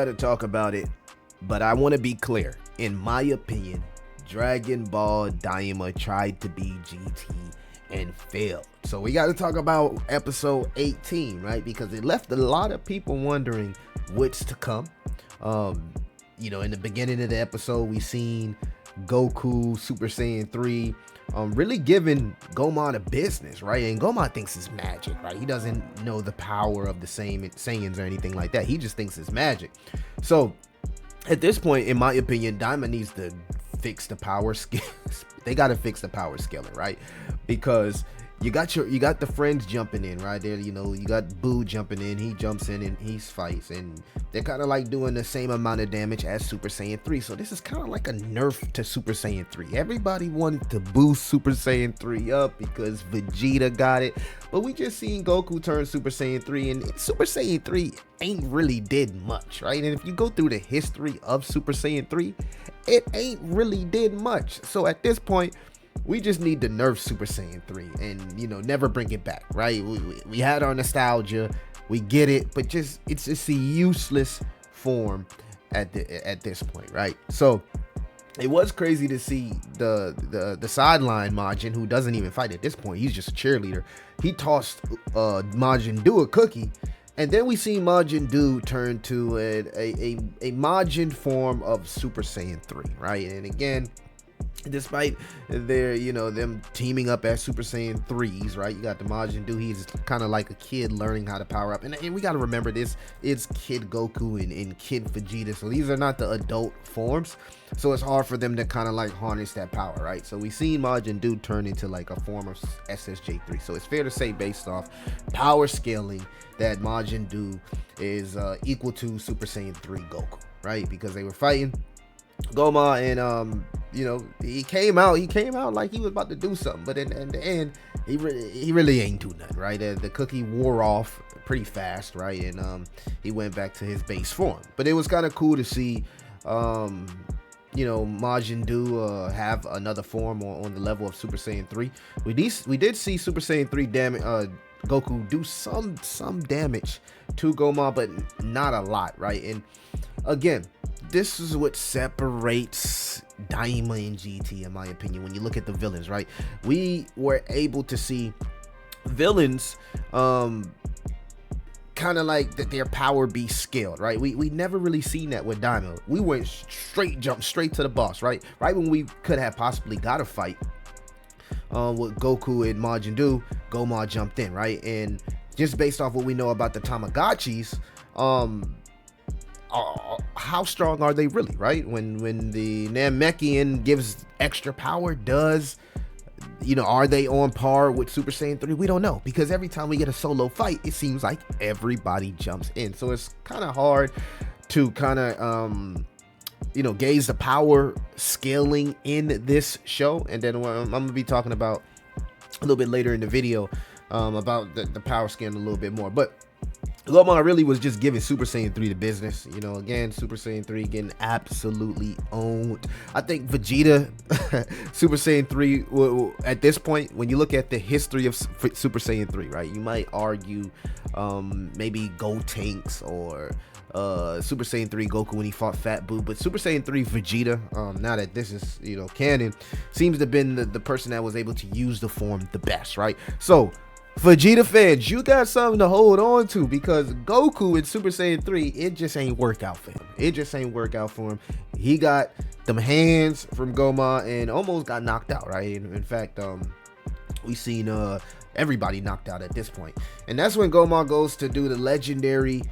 To talk about it, but I want to be clear. In my opinion, Dragon Ball Daima tried to be GT and failed. So we got to talk about episode 18, right? Because it left a lot of people wondering what's to come. In the beginning of the episode, we seen Goku Super Saiyan 3 really giving Goma the business, right? And Goma thinks it's magic, right? He doesn't know the power of the Saiyans or anything like that. He just thinks it's magic. So at this point, in my opinion, Daima needs to fix the power skill. They got to fix the power scaling, right? Because you got the friends jumping in right there. You got Boo jumping in. He jumps in and he fights, and they're kind of like doing the same amount of damage as Super Saiyan 3. So this is kind of like a nerf to Super Saiyan 3. Everybody wanted to boost Super Saiyan 3 up because Vegeta got it, but we just seen Goku turn Super Saiyan 3, and Super Saiyan 3 ain't really did much, right? And if you go through the history of Super Saiyan 3, it ain't really did much. So at this point, we just need to nerf Super Saiyan 3 and, never bring it back, right? We had our nostalgia. We get it, but it's just a useless form at this point, right? So it was crazy to see the sideline Majin, who doesn't even fight at this point. He's just a cheerleader. He tossed Majin Do a cookie, and then we see Majin Do turn to a Majin form of Super Saiyan 3, right? And again, despite their them teaming up as Super Saiyan 3s, right? You got the Majin Do. He's kind of like a kid learning how to power up, and we got to remember this is Kid Goku and Kid Vegeta, so these are not the adult forms, so it's hard for them to kind of like harness that power, right? So we seen Majin Do turn into like a form of SSJ3, so it's fair to say, based off power scaling, that Majin Do is equal to Super Saiyan 3 Goku, right? Because they were fighting Goma, and he came out like he was about to do something, but in the end, he really ain't do nothing, right? The cookie wore off pretty fast, right? And he went back to his base form. But it was kind of cool to see Majin Do have another form on the level of Super Saiyan 3. We did see Super Saiyan 3 Goku do some damage to Goma, but not a lot, right? And again, this is what separates Daima and GT, in my opinion. When you look at the villains, right, we were able to see villains kind of like their power be scaled, right? We never really seen that with Daima. We went jumped straight to the boss, right when we could have possibly got a fight with Goku and Majin Do. Goma jumped in, right? And just based off what we know about the Tamagotchis, how strong are they really, right? When the Namekian gives extra power, are they on par with Super Saiyan 3? We don't know, because every time we get a solo fight, it seems like everybody jumps in. So it's kind of hard to kind of gauge the power scaling in this show. And then I'm gonna be talking about a little bit later in the video about the power scaling a little bit more. But Goma really was just giving Super Saiyan 3 the business. Again, Super Saiyan 3 getting absolutely owned. I think Vegeta, Super Saiyan 3, at this point, when you look at the history of Super Saiyan 3, right, you might argue maybe Gotenks or Super Saiyan 3 Goku when he fought Fat Boo, but Super Saiyan 3 Vegeta, now that this is canon, seems to have been the person that was able to use the form the best, right? So Vegeta fans, you got something to hold on to, because Goku in Super Saiyan 3, it just ain't work out for him. He got them hands from Goma and almost got knocked out, right? In fact, we seen everybody knocked out at this point. And that's when Goma goes to do the legendary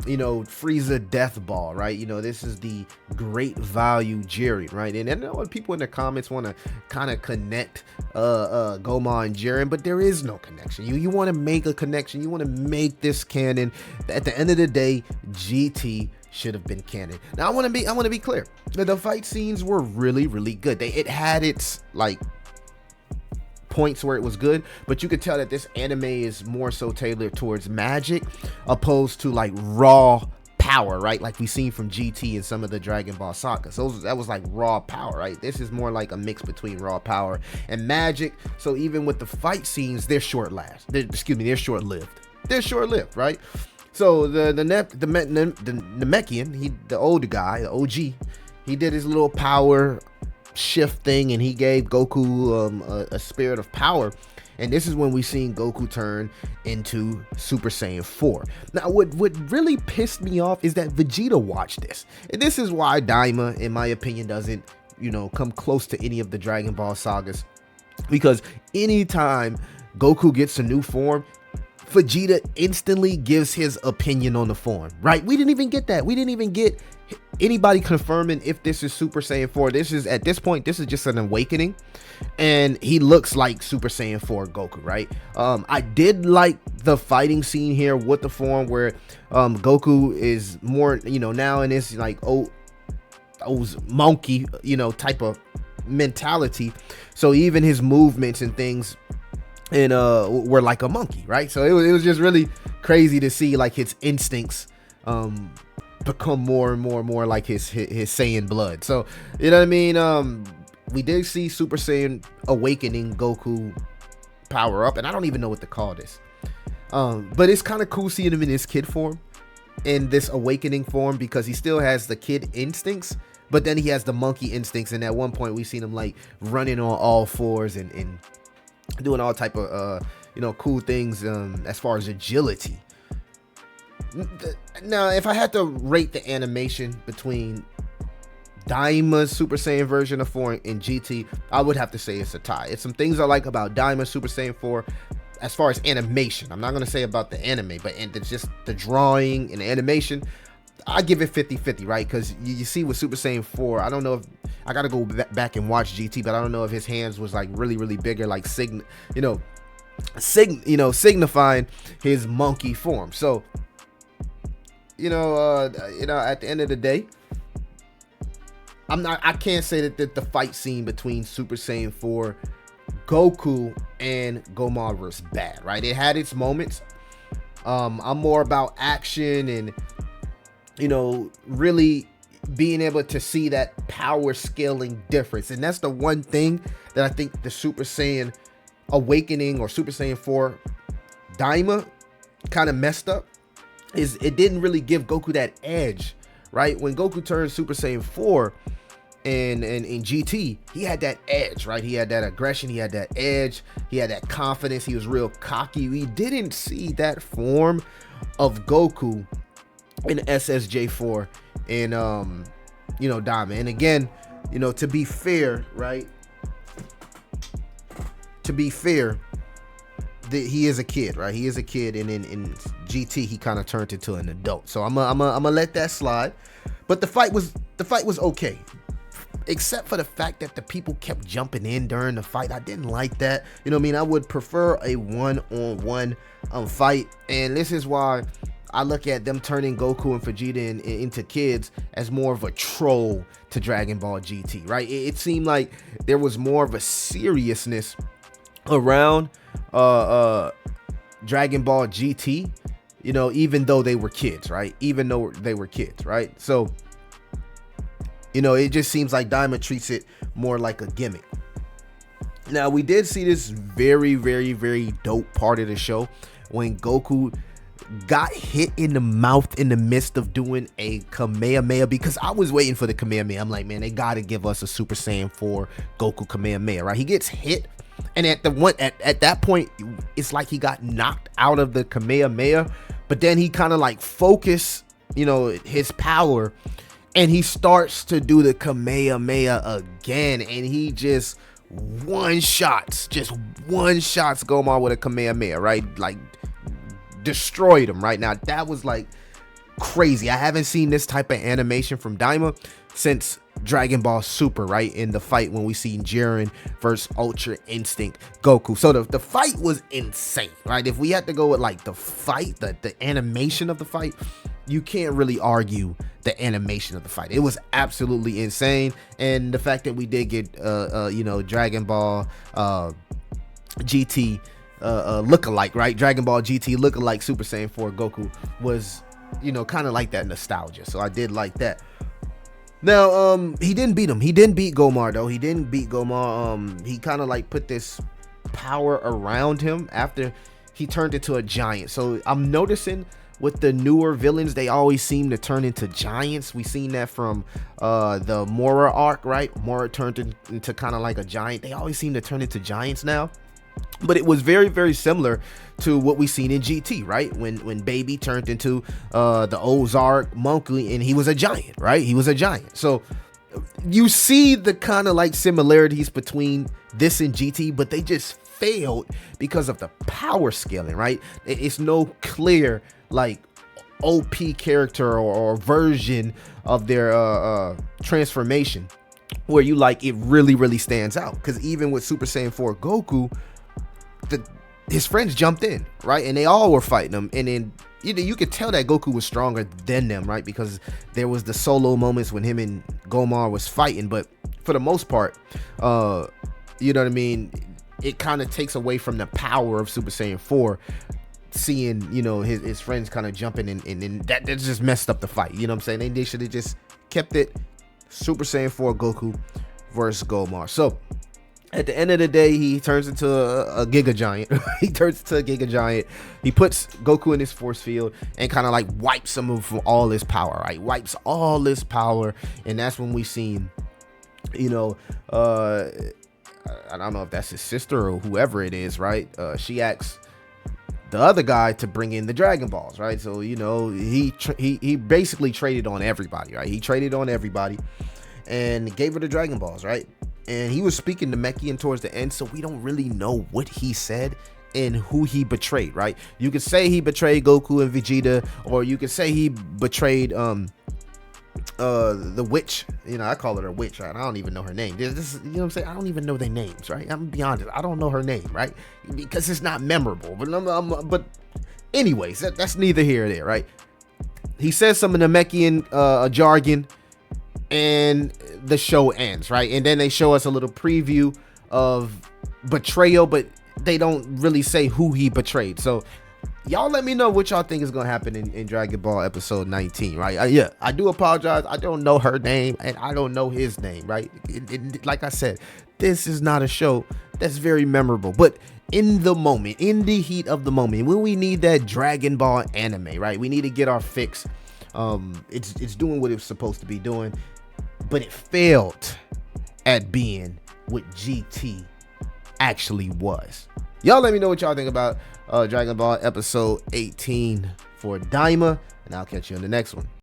Frieza death ball, right? This is the great value Jiren, right? And I know people in the comments want to kind of connect Goma and Jiren, but there is no connection. You want to make a connection, you want to make this canon. At the end of the day, GT should have been canon. Now I want to be clear. The fight scenes were really, really good. It had its like points where it was good, but you could tell that this anime is more so tailored towards magic opposed to like raw power, right? Like we seen from GT and some of the Dragon Ball sagas. So that was like raw power, right? This is more like a mix between raw power and magic. So even with the fight scenes, they're short-lived. They're short-lived, right? So the Namekian, the older guy, the OG, he did his little power shift thing, and he gave Goku a spirit of power. And this is when we seen Goku turn into Super Saiyan 4. Now, what really pissed me off is that Vegeta watched this. And this is why Daima, in my opinion, doesn't, come close to any of the Dragon Ball sagas. Because anytime Goku gets a new form, Vegeta instantly gives his opinion on the form, right? We didn't even get that. We didn't even get anybody confirming if this is Super Saiyan 4. At this point, this is just an awakening, and he looks like Super Saiyan 4 Goku, right? I did like the fighting scene here with the form where Goku is more, now in this like monkey, type of mentality. So even his movements and things and were like a monkey, right? So it was just really crazy to see like his instincts become more and more like his Saiyan blood. So you know what I mean? We did see Super Saiyan awakening Goku power up, and I don't even know what to call this. But it's kind of cool seeing him in his kid form, in this awakening form, because he still has the kid instincts, but then he has the monkey instincts. And at one point we seen him like running on all fours and doing all type of cool things as far as agility. Now, if I had to rate the animation between Daima's Super Saiyan version of 4 and GT, I would have to say it's a tie. It's some things I like about Daima Super Saiyan 4 as far as animation. I'm not going to say about the anime, but it's just the drawing and the animation. I give it 50-50, right? Because you see with Super Saiyan 4, I don't know if I got to go back and watch GT, but I don't know if his hands was like really bigger, like signifying his monkey form. So at the end of the day, I can't say that the fight scene between Super Saiyan 4 Goku and Gomar was bad, right? It had its moments. I'm more about action and really being able to see that power scaling difference. And that's the one thing that I think the Super Saiyan Awakening or Super Saiyan 4 Daima kind of messed up, is it didn't really give Goku that edge, right? When Goku turned Super Saiyan 4 and in GT, he had that edge, right? He had that aggression, he had that edge, he had that confidence, he was real cocky. We didn't see that form of Goku in SSJ4 and Daima. And again, to be fair, right? To be fair, he is a kid, right? He is a kid, and in GT he kind of turned into an adult. So I'm gonna let that slide. But the fight was okay, except for the fact that the people kept jumping in during the fight. I didn't like that. I would prefer a one-on-one fight, and this is why I look at them turning Goku and Vegeta into kids as more of a troll to Dragon Ball GT, right? It seemed like there was more of a seriousness around Dragon Ball GT, even though they were kids, right? So, it just seems like Daima treats it more like a gimmick. Now, we did see this very, very, very dope part of the show when Goku got hit in the mouth in the midst of doing a Kamehameha, because I was waiting for the Kamehameha. I'm like, man, they gotta give us a Super Saiyan 4 Goku Kamehameha, right? He gets hit, and at that point, it's like he got knocked out of the Kamehameha, but then he kind of like focused, his power, and he starts to do the Kamehameha again, and he just one-shots Gomar with a Kamehameha, right? Like, destroyed him right now. That was like crazy. I haven't seen this type of animation from Daima since Dragon Ball Super, right? In the fight when we seen Jiren versus Ultra Instinct Goku. So the fight was insane, right? If we had to go with like the fight, the animation of the fight, you can't really argue the animation of the fight. It was absolutely insane. And the fact that we did get Dragon Ball GT look-alike, right? Dragon Ball GT look-alike Super Saiyan 4 Goku was, kind of like that nostalgia. So I did like that. Now, he didn't beat him. He didn't beat Gomar, though. He didn't beat Gomar. He kind of like put this power around him after he turned into a giant. So I'm noticing with the newer villains, they always seem to turn into giants. We seen that from the Mora arc, right? Mora turned into kind of like a giant. They always seem to turn into giants now. But it was very, very similar to what we seen in GT, right? When Baby turned into the Ozark monkey, and he was a giant, right? He was a giant. So you see the kind of like similarities between this and GT, but they just failed because of the power scaling, right? It's no clear like OP character or version of their transformation where you like it really stands out. Because even with Super Saiyan 4 Goku, his friends jumped in, right? And they all were fighting him. And then you could tell that Goku was stronger than them, right? Because there was the solo moments when him and Gomar was fighting. But for the most part, you know what I mean? It kind of takes away from the power of Super Saiyan 4, seeing, you know, his friends kind of jumping in, and that just messed up the fight. You know what I'm saying? They should have just kept it Super Saiyan 4 Goku versus Gomar. So at the end of the day, he turns into a Giga Giant. He turns into a Giga Giant. He puts Goku in his force field and kind of like wipes him of all his power, right? Wipes all his power. And that's when we seen, you know, I don't know if that's his sister or whoever it is, right? She asks the other guy to bring in the Dragon Balls, right? So, you know, he basically traded on everybody, right? He traded on everybody and gave her the Dragon Balls, right? And he was speaking Namekian towards the end, so we don't really know what he said and who he betrayed, right? You could say he betrayed Goku and Vegeta, or you could say he betrayed the witch. You know, I call her a witch, right? I don't even know her name. This, you know what I'm saying? I don't even know their names, right? I'm gonna be honest, I don't know her name, right? Because it's not memorable. But anyways, that's neither here or there, right? He says some Namekian jargon, and the show ends, right? And then they show us a little preview of betrayal, but they don't really say who he betrayed. So y'all let me know what y'all think is gonna happen in Dragon Ball episode 19, right? Yeah, I do apologize, I don't know her name and I don't know his name, right? Like I said, this is not a show that's very memorable, but in the moment, in the heat of the moment, when we need that Dragon Ball anime, right? We need to get our fix. It's doing what it's supposed to be doing, but it failed at being what GT actually was. Y'all let me know what y'all think about Dragon Ball episode 18 for Daima, and I'll catch you in the next one.